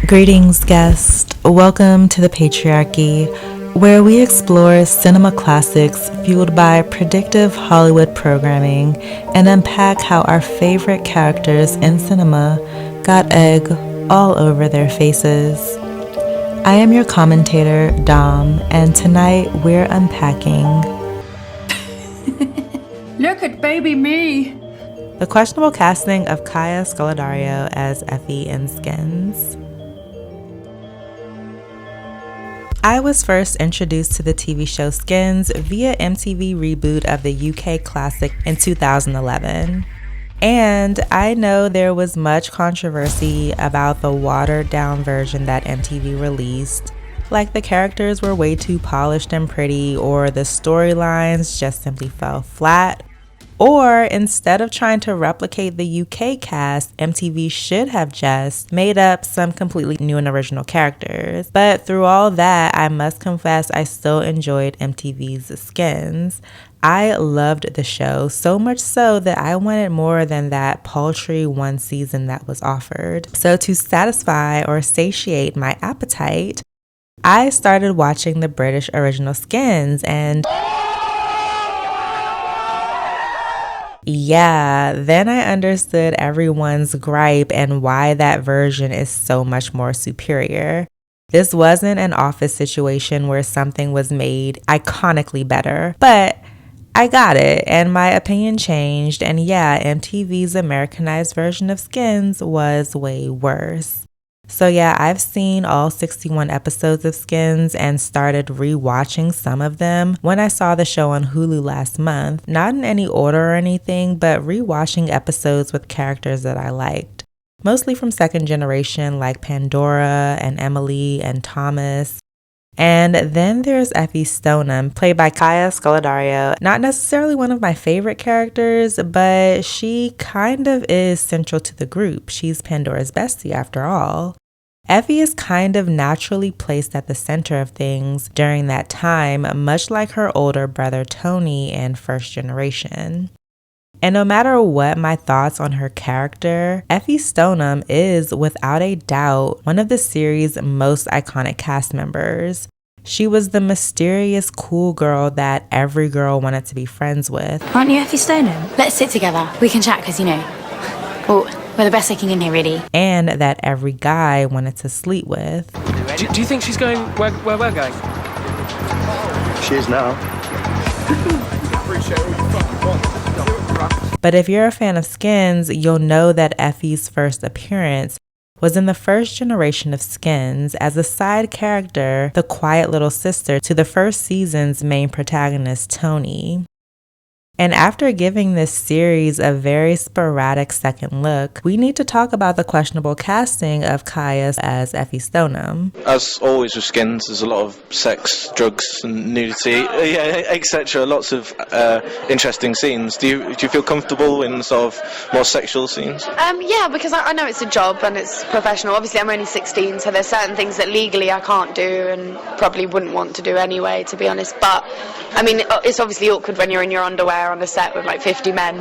Greetings, guest. Welcome to the Patriarchy, where we explore cinema classics fueled by predictive Hollywood programming and unpack how our favorite characters in cinema got egg all over their faces. I am your commentator, Dom, and tonight we're unpacking Look at baby me! the questionable casting of Kaya Scodelario as Effy in Skins. I was first introduced to the TV show Skins via MTV reboot of the UK classic in 2011. And I know there was much controversy about the watered down version that MTV released. Like the characters were way too polished and pretty, or the storylines just simply fell flat. Or instead of trying to replicate the UK cast, MTV should have just made up some completely new and original characters. But through all that, I must confess I still enjoyed MTV's Skins. I loved the show, so much so that I wanted more than that paltry one season that was offered. So to satisfy or satiate my appetite, I started watching the British original Skins, and yeah, then I understood everyone's gripe and why that version is so much more superior. This wasn't an Office situation where something was made iconically better, but I got it and my opinion changed, and yeah, MTV's Americanized version of Skins was way worse. So yeah, I've seen all 61 episodes of Skins and started rewatching some of them when I saw the show on Hulu last month. Not in any order or anything, but rewatching episodes with characters that I liked. Mostly from second generation like Pandora and Emily and Thomas. And then there's Effy Stonem, played by Kaya Scodelario. Not necessarily one of my favorite characters, but she kind of is central to the group. She's Pandora's bestie after all. Effy is kind of naturally placed at the center of things during that time, much like her older brother Tony in First Generation. And no matter what my thoughts on her character, Effy Stonem is, without a doubt, one of the series' most iconic cast members. She was the mysterious cool girl that every girl wanted to be friends with. Aren't you Effy Stonem? Let's sit together. We can chat because, well, we're the best looking in here, really. And that every guy wanted to sleep with. Do you think she's going where we're going? She is now. But if you're a fan of Skins, you'll know that Effy's first appearance was in the first generation of Skins as a side character, the quiet little sister to the first season's main protagonist, Tony. And after giving this series a very sporadic second look, we need to talk about the questionable casting of Kaya as Effy Stonem. As always with Skins, there's a lot of sex, drugs, and nudity, etc. Lots of interesting scenes. Do you feel comfortable in sort of more sexual scenes? Yeah, because I know it's a job and it's professional. Obviously, I'm only 16, so there's certain things that legally I can't do and probably wouldn't want to do anyway, to be honest. But I mean, it's obviously awkward when you're in your underwear on the set with like 50 men,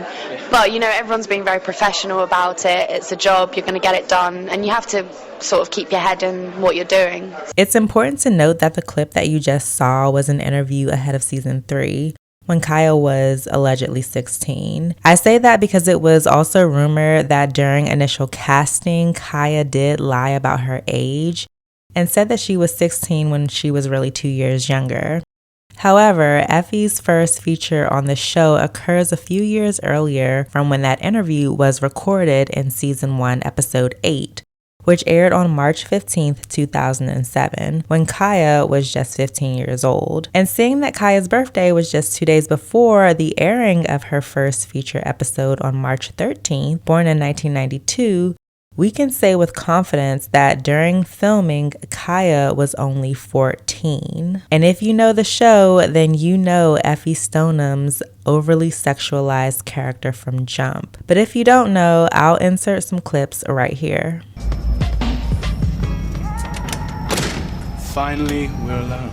but everyone's being very professional about it. It's a job, you're going to get it done, and you have to sort of keep your head in what you're doing. It's important to note that the clip that you just saw was an interview ahead of season 3 when Kaya was allegedly 16. I say that because it was also rumored that during initial casting, Kaya did lie about her age and said that she was 16 when she was really 2 years younger. However, Effy's first feature on the show occurs a few years earlier from when that interview was recorded in season 1, episode 8, which aired on March 15th, 2007, when Kaya was just 15 years old. And seeing that Kaya's birthday was just 2 days before the airing of her first feature episode on March 13th, born in 1992, we can say with confidence that during filming, Kaya was only 14. And if you know the show, then you know Effy Stonem's overly sexualized character from jump. But if you don't know, I'll insert some clips right here. Finally, we're alone.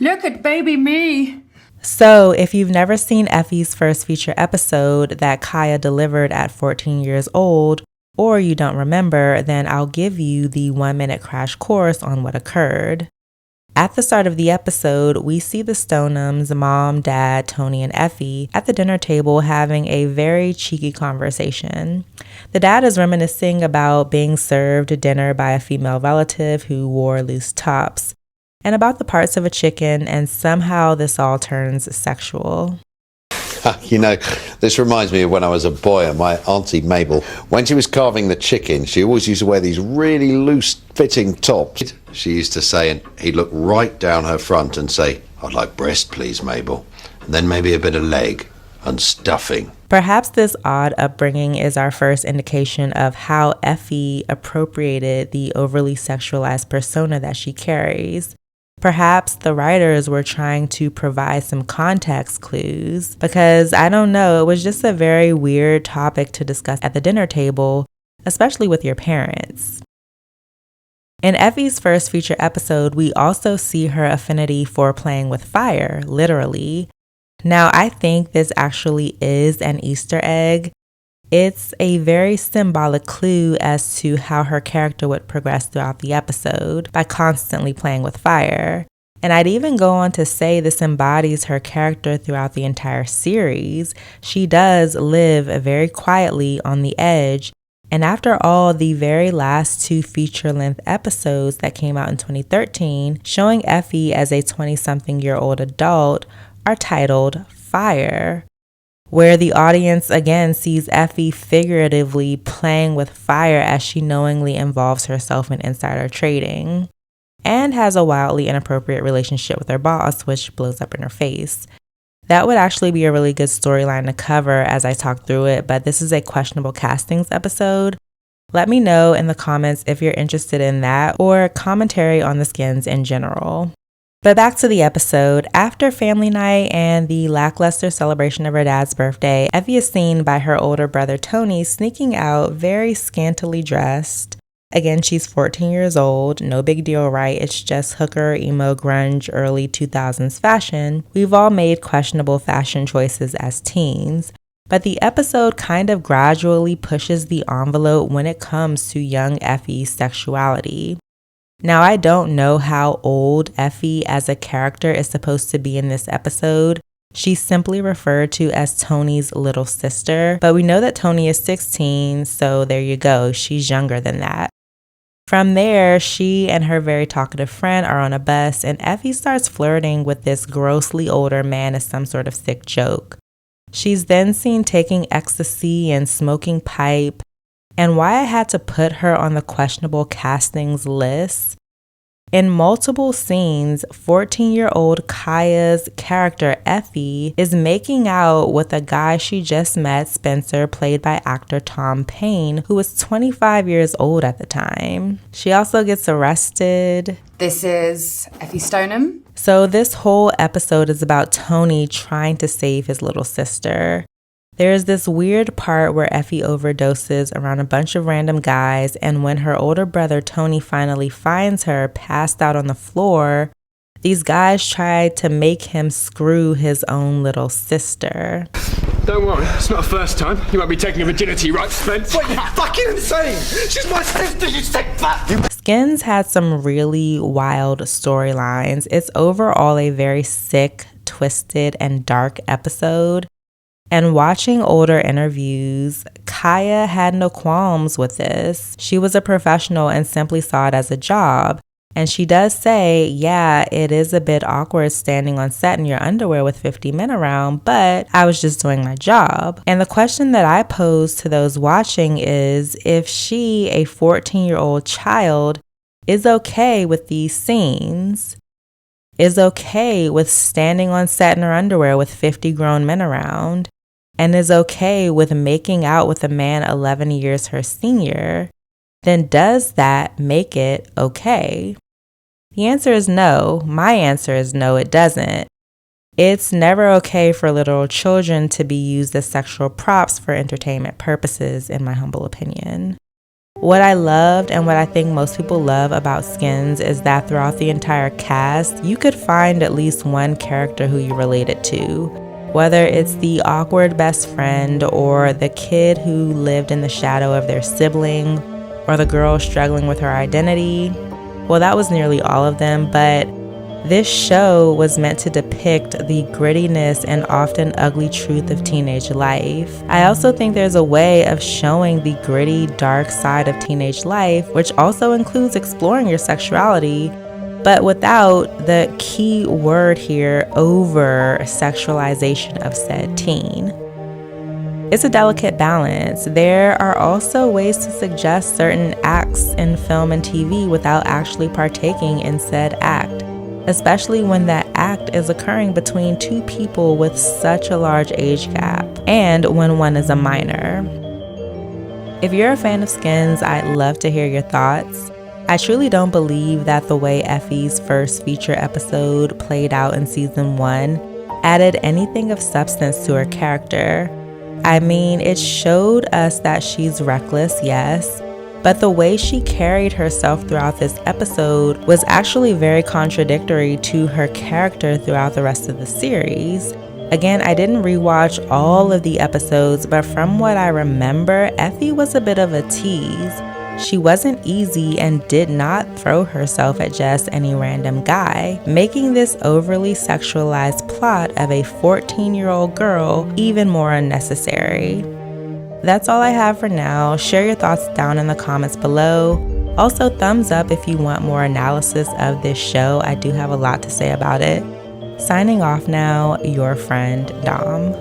Look at baby me. So, if you've never seen Effy's first feature episode that Kaya delivered at 14 years old, or you don't remember, then I'll give you the 1-minute crash course on what occurred. At the start of the episode, we see the Stonems, mom, dad, Tony, and Effy at the dinner table having a very cheeky conversation. The dad is reminiscing about being served dinner by a female relative who wore loose tops, and about the parts of a chicken, and somehow this all turns sexual. You know, this reminds me of when I was a boy and my auntie Mabel, when she was carving the chicken, she always used to wear these really loose-fitting tops. She used to say, and he'd look right down her front and say, "I'd like breast, please, Mabel. And then maybe a bit of leg and stuffing." Perhaps this odd upbringing is our first indication of how Effy appropriated the overly sexualized persona that she carries. Perhaps the writers were trying to provide some context clues, because I don't know, it was just a very weird topic to discuss at the dinner table, especially with your parents. In Effy's first feature episode, we also see her affinity for playing with fire, literally. Now, I think this actually is an Easter egg. It's a very symbolic clue as to how her character would progress throughout the episode by constantly playing with fire. And I'd even go on to say this embodies her character throughout the entire series. She does live very quietly on the edge. And after all, the very last 2 feature-length episodes that came out in 2013, showing Effy as a 20-something-year-old adult, are titled Fire, where the audience again sees Effy figuratively playing with fire as she knowingly involves herself in insider trading, and has a wildly inappropriate relationship with her boss, which blows up in her face. That would actually be a really good storyline to cover as I talk through it, but this is a questionable castings episode. Let me know in the comments if you're interested in that or commentary on the skins in general. But back to the episode. After family night and the lackluster celebration of her dad's birthday, Effy is seen by her older brother Tony sneaking out very scantily dressed. Again, she's 14 years old. No big deal, right? It's just hooker, emo, grunge, early 2000s fashion. We've all made questionable fashion choices as teens. But the episode kind of gradually pushes the envelope when it comes to young Effy's sexuality. Now, I don't know how old Effy as a character is supposed to be in this episode. She's simply referred to as Tony's little sister, but we know that Tony is 16, so there you go, she's younger than that. From there, she and her very talkative friend are on a bus, and Effy starts flirting with this grossly older man as some sort of sick joke. She's then seen taking ecstasy and smoking pipe. And why I had to put her on the questionable castings list? In multiple scenes, 14-year-old Kaya's character, Effy, is making out with a guy she just met, Spencer, played by actor Tom Payne, who was 25 years old at the time. She also gets arrested. This is Effy Stonem. So this whole episode is about Tony trying to save his little sister. There's this weird part where Effy overdoses around a bunch of random guys, and when her older brother Tony finally finds her passed out on the floor, these guys try to make him screw his own little sister. Don't worry, it's not the first time. You won't be taking a virginity, right, Spence? What, you're fucking insane! She's my sister, you sick fuck! Skins had some really wild storylines. It's overall a very sick, twisted, and dark episode. And watching older interviews, Kaya had no qualms with this. She was a professional and simply saw it as a job. And she does say, yeah, it is a bit awkward standing on set in your underwear with 50 men around, but I was just doing my job. And the question that I pose to those watching is, if she, a 14-year-old child, is okay with these scenes, is okay with standing on set in her underwear with 50 grown men around, and is okay with making out with a man 11 years her senior, then does that make it okay? The answer is no. My answer is no, it doesn't. It's never okay for little children to be used as sexual props for entertainment purposes, in my humble opinion. What I loved and what I think most people love about Skins is that throughout the entire cast, you could find at least one character who you related to. Whether it's the awkward best friend, or the kid who lived in the shadow of their sibling, or the girl struggling with her identity. Well, that was nearly all of them, but this show was meant to depict the grittiness and often ugly truth of teenage life. I also think there's a way of showing the gritty, dark side of teenage life, which also includes exploring your sexuality, but without the key word here, over sexualization of said teen. It's a delicate balance. There are also ways to suggest certain acts in film and TV without actually partaking in said act, especially when that act is occurring between two people with such a large age gap, and when one is a minor. If you're a fan of Skins, I'd love to hear your thoughts. I truly don't believe that the way Effy's first feature episode played out in season 1 added anything of substance to her character. I mean, it showed us that she's reckless, yes, but the way she carried herself throughout this episode was actually very contradictory to her character throughout the rest of the series. Again, I didn't rewatch all of the episodes, but from what I remember, Effy was a bit of a tease. She wasn't easy and did not throw herself at just any random guy, making this overly sexualized plot of a 14-year-old girl even more unnecessary. That's all I have for now. Share your thoughts down in the comments below. Also, thumbs up if you want more analysis of this show. I do have a lot to say about it. Signing off now, your friend Dom.